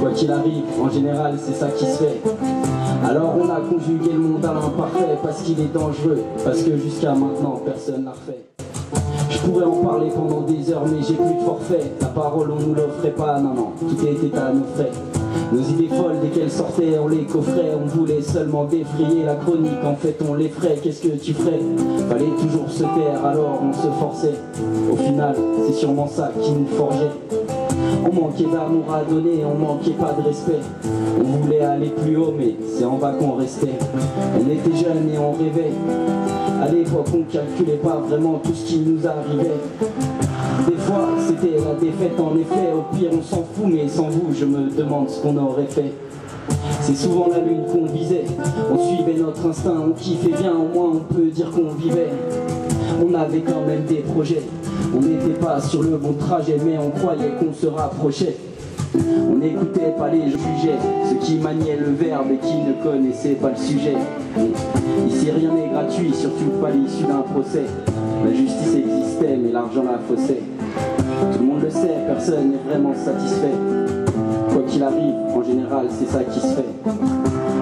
Quoi qu'il arrive, en général c'est ça qui se fait. Alors on a conjugué le monde à l'imparfait parce qu'il est dangereux, parce que jusqu'à maintenant personne l'a refait. Je pourrais en parler pendant des heures mais j'ai plus de forfait. La parole on nous l'offrait pas, non non, tout était à nos frais. Nos idées folles dès qu'elles sortaient on les coffrait. On voulait seulement défrayer la chronique, en fait on l'effraie. Qu'est-ce que tu ferais? Fallait toujours se taire, alors on se forçait. Au final c'est sûrement ça qui nous forgeait. On manquait d'amour à donner, on manquait pas de respect. On voulait aller plus haut mais c'est en bas qu'on restait. On était jeunes et on rêvait. À l'époque on calculait pas vraiment tout ce qui nous arrivait. Des fois c'était la défaite en effet. Au pire on s'en fout mais sans vous je me demande ce qu'on aurait fait. C'est souvent la lune qu'on visait. On suivait notre instinct, on kiffait bien. Au moins on peut dire qu'on vivait. On avait quand même des projets. On n'était pas sur le bon trajet mais on croyait qu'on se rapprochait. On n'écoutait pas les sujets, ceux qui maniaient le verbe et qui ne connaissaient pas le sujet. Ici rien n'est gratuit, surtout pas l'issue d'un procès. La justice existait mais l'argent la faussait. Tout le monde le sait, personne n'est vraiment satisfait. Quoi qu'il arrive, en général c'est ça qui se fait.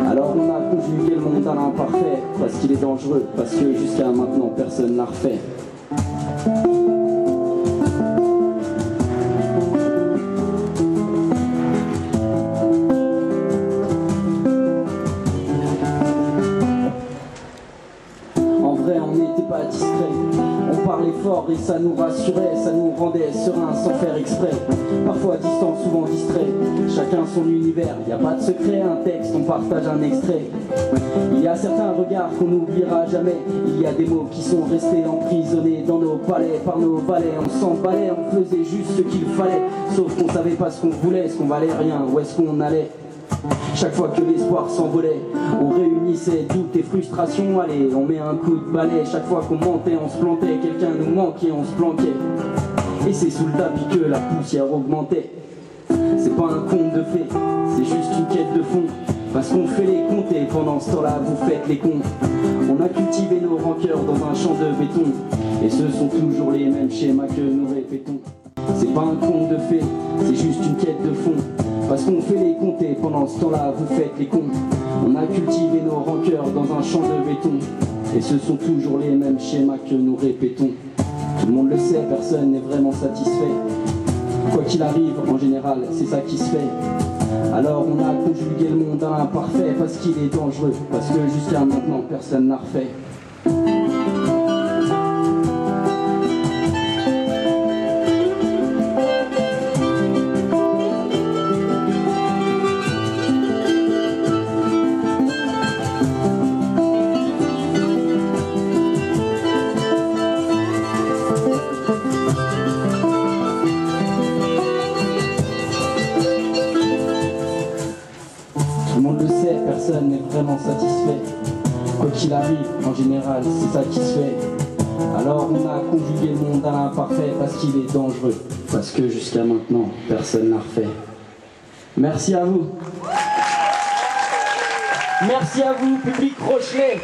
Alors on a conjugué le monde à l'imparfait parce qu'il est dangereux, parce que jusqu'à maintenant personne l'a refait. On n'était pas discret, on parlait fort et ça nous rassurait, ça nous rendait sereins sans faire exprès. Parfois distant, souvent distrait, chacun son univers, y a pas de secret, un texte, on partage un extrait. Il y a certains regards qu'on n'oubliera jamais, il y a des mots qui sont restés emprisonnés dans nos palais, par nos balais. On s'emballait, on faisait juste ce qu'il fallait, sauf qu'on savait pas ce qu'on voulait, ce qu'on valait rien, où est-ce qu'on allait. Chaque fois que l'espoir s'envolait, on réunissait doutes et frustrations. Allez, on met un coup de balai. Chaque fois qu'on mentait, on se plantait. Quelqu'un nous manquait, on se planquait. Et c'est sous le tapis que la poussière augmentait. C'est pas un conte de fées, c'est juste une quête de fond. Parce qu'on fait les comptes et pendant ce temps-là, vous faites les cons. On a cultivé nos rancœurs dans un champ de béton. Et ce sont toujours les mêmes schémas que nous répétons. C'est pas un conte de fées, c'est juste une quête de fond. Parce qu'on fait les comptes et pendant ce temps-là, vous faites les cons. On a cultivé nos rancœurs dans un champ de béton. Et ce sont toujours les mêmes schémas que nous répétons. Tout le monde le sait, personne n'est vraiment satisfait. Quoi qu'il arrive, en général, c'est ça qui se fait. Alors on a conjugué le monde à l'imparfait parce qu'il est dangereux, parce que jusqu'à maintenant, personne n'a refait. Tout le monde le sait, personne n'est vraiment satisfait. Quoi qu'il arrive, en général, c'est ça qui se fait. Alors on a conjugué le monde à l'imparfait parce qu'il est dangereux. Parce que jusqu'à maintenant, personne n'a refait. Merci à vous. Merci à vous, public Rochelet.